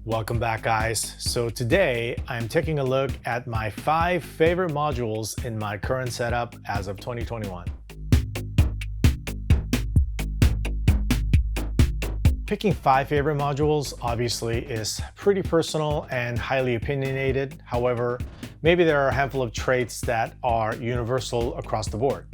Welcome back, guys. So today I'm taking a look at my 5 favorite modules in my current setup as of 2021. Picking 5 favorite modules obviously is pretty personal and highly opinionated. However, maybe there are a handful of traits that are universal across the board.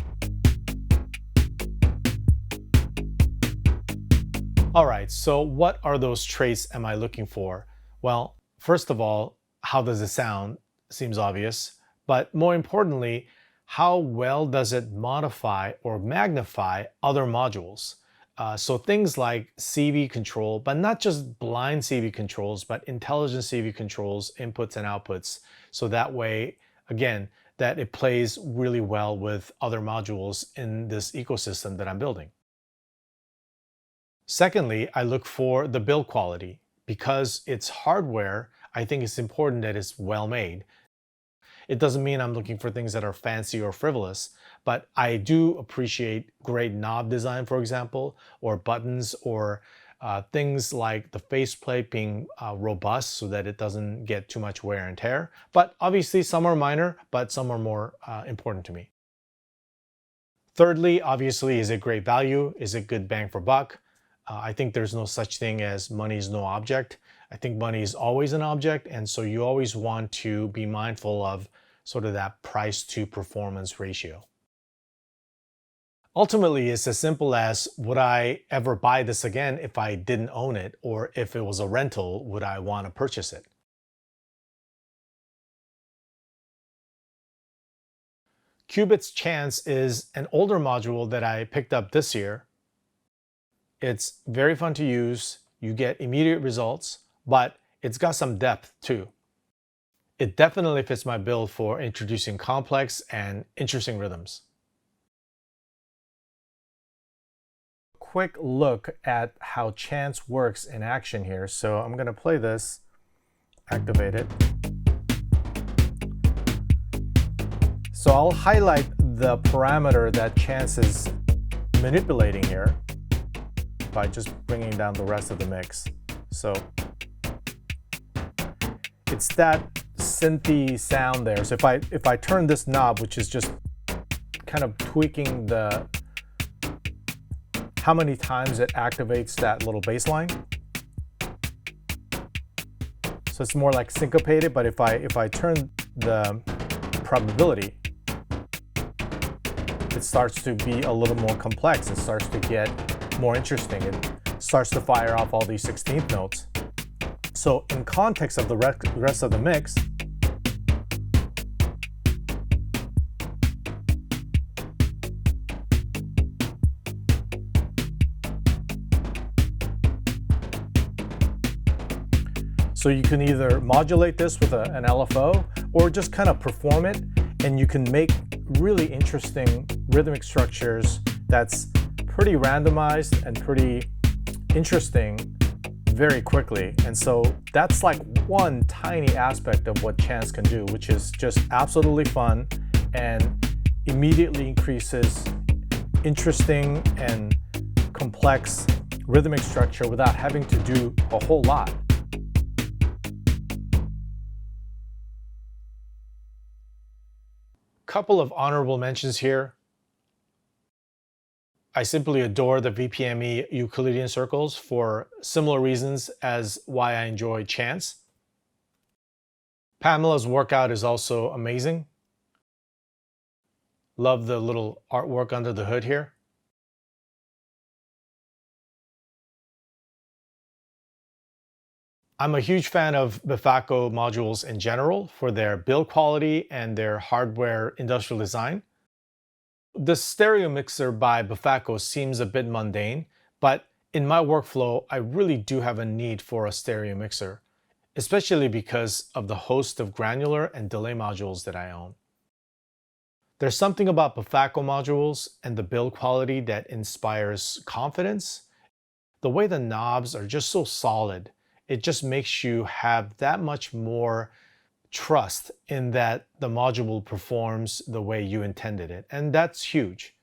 All right, so what are those traits am I looking for? Well, first of all, how does it sound? Seems obvious, but more importantly, how well does it modify or magnify other modules? So things like CV control, but not just blind CV controls, but intelligent CV controls, inputs and outputs. So that way, again, that it plays really well with other modules in this ecosystem that I'm building. Secondly, I look for the build quality. Because it's hardware, I think it's important that it's well made. It doesn't mean I'm looking for things that are fancy or frivolous, but I do appreciate great knob design, for example, or buttons, or things like the faceplate being robust so that it doesn't get too much wear and tear. But obviously some are minor, but some are more important to me. Thirdly, obviously, is it great value? Is it good bang for buck? I think there's no such thing as money is no object. I think money is always an object, and so you always want to be mindful of sort of that price to performance ratio. Ultimately, it's as simple as, would I ever buy this again if I didn't own it, or if it was a rental, would I want to purchase it? Qubit's Chance is an older module that I picked up this year. It's very fun to use, you get immediate results, but it's got some depth too. It definitely fits my build for introducing complex and interesting rhythms. Quick look at how Chance works in action here. So I'm going to play this, activate it. So I'll highlight the parameter that Chance is manipulating here by just bringing down the rest of the mix. So it's that synthy sound there. So if I turn this knob, which is just kind of tweaking the how many times it activates that little bass line. So it's more like syncopated, but if I turn the probability, it starts to be a little more complex. It starts to get more interesting. It starts to fire off all these 16th notes. So in context of the rest of the mix, so you can either modulate this with an LFO or just kind of perform it, and you can make really interesting rhythmic structures that's pretty randomized and pretty interesting very quickly. And so that's like one tiny aspect of what Chance can do, which is just absolutely fun and immediately increases interesting and complex rhythmic structure without having to do a whole lot. Couple of honorable mentions here. I simply adore the VPME Euclidean circles for similar reasons as why I enjoy Chance. Pamela's workout is also amazing. Love the little artwork under the hood here. I'm a huge fan of Befaco modules in general for their build quality and their hardware industrial design. The stereo mixer by Befaco seems a bit mundane, but in my workflow, I really do have a need for a stereo mixer, especially because of the host of granular and delay modules that I own. There's something about Befaco modules and the build quality that inspires confidence. The way the knobs are just so solid, it just makes you have that much more trust in that the module performs the way you intended it, and that's huge.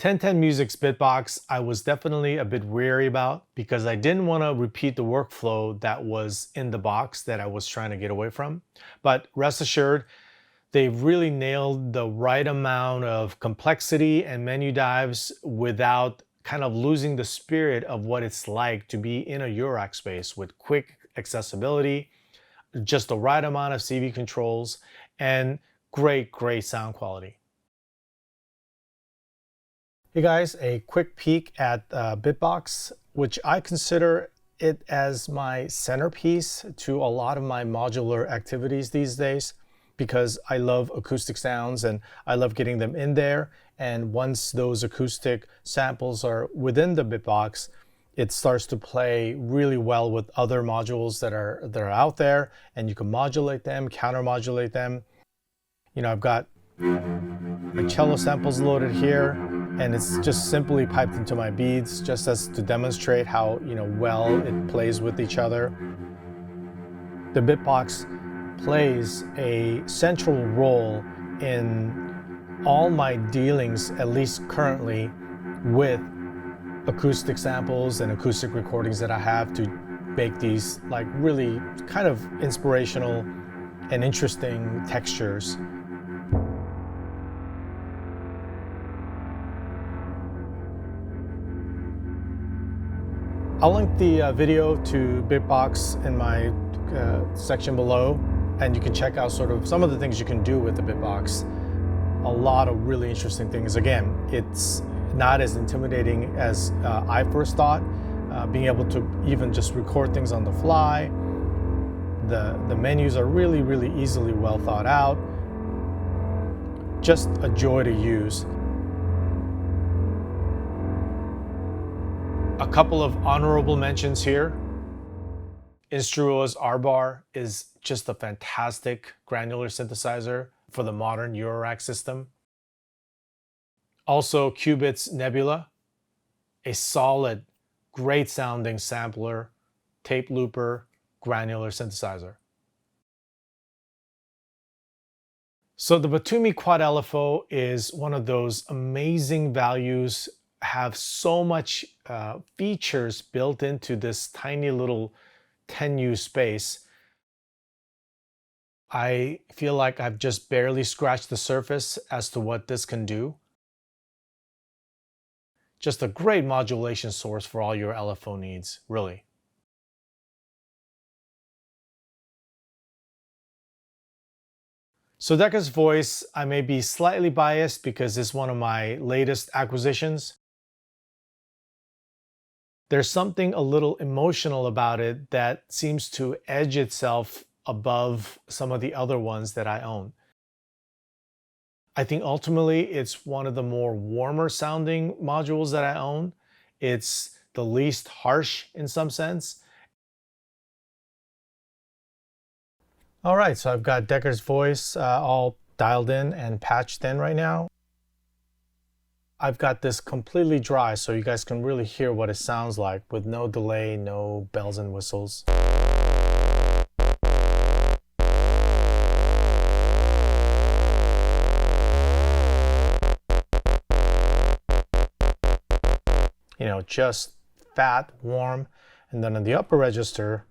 1010 Music's BITBOX, I was definitely a bit wary about because I didn't want to repeat the workflow that was in the box that I was trying to get away from. But rest assured, they've really nailed the right amount of complexity and menu dives without kind of losing the spirit of what it's like to be in a Eurorack space with quick accessibility, just the right amount of CV controls, and great sound quality. Hey guys, a quick peek at BITBOX, which I consider it as my centerpiece to a lot of my modular activities these days, because I love acoustic sounds and I love getting them in there. And once those acoustic samples are within the BITBOX, it starts to play really well with other modules that are out there, and you can modulate them, counter modulate them. You know, I've got my cello samples loaded here, and it's just simply piped into my beads just as to demonstrate how, you know, well it plays with each other. The BITBOX plays a central role in all my dealings, at least currently, with acoustic samples and acoustic recordings that I have to make these like really kind of inspirational and interesting textures. I'll link the video to BITBOX in my section below, and you can check out sort of some of the things you can do with the BITBOX. A lot of really interesting things. Again, it's not as intimidating as I first thought. Being able to even just record things on the fly. The menus are really easily well thought out. Just a joy to use. A couple of honorable mentions here. INSTRUO'S ARBHAR is just a fantastic granular synthesizer for the modern Eurorack system. Also, Qubit's Nebula, a solid, great sounding sampler, tape looper, granular synthesizer. So the Batumi Quad LFO is one of those amazing values, have so much features built into this tiny little 10U space. I feel like I've just barely scratched the surface as to what this can do. Just a great modulation source for all your LFO needs, really. So DECKARD'S Voice, I may be slightly biased because it's one of my latest acquisitions. There's something a little emotional about it that seems to edge itself above some of the other ones that I own. I think ultimately it's one of the more warmer sounding modules that I own. It's the least harsh in some sense. All right, so I've got DECKARD'S Voice all dialed in and patched in right now. I've got this completely dry so you guys can really hear what it sounds like with no delay, no bells and whistles. You know, just fat, warm, and then on the upper register,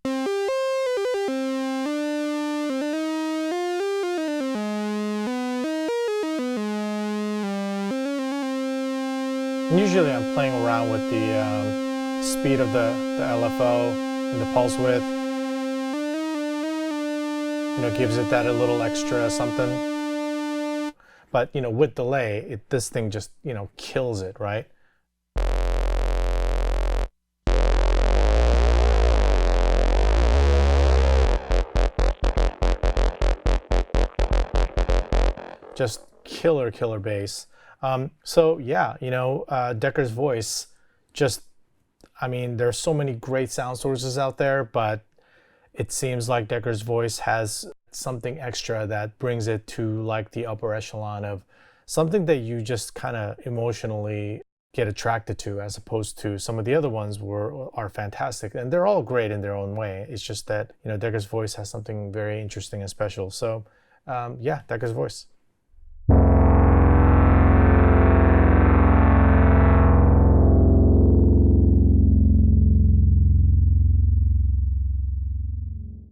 usually I'm playing around with the speed of the LFO and the pulse width. You know, gives it that a little extra something. But, you know, with delay, this thing just, you know, kills it, right? Just killer bass. So yeah, you know, DECKARD'S Voice, just, I mean, there's so many great sound sources out there, but it seems like DECKARD'S Voice has something extra that brings it to like the upper echelon of something that you just kind of emotionally get attracted to, as opposed to some of the other ones are fantastic, and they're all great in their own way. It's just that, you know, DECKARD'S Voice has something very interesting and special. So yeah, DECKARD'S Voice.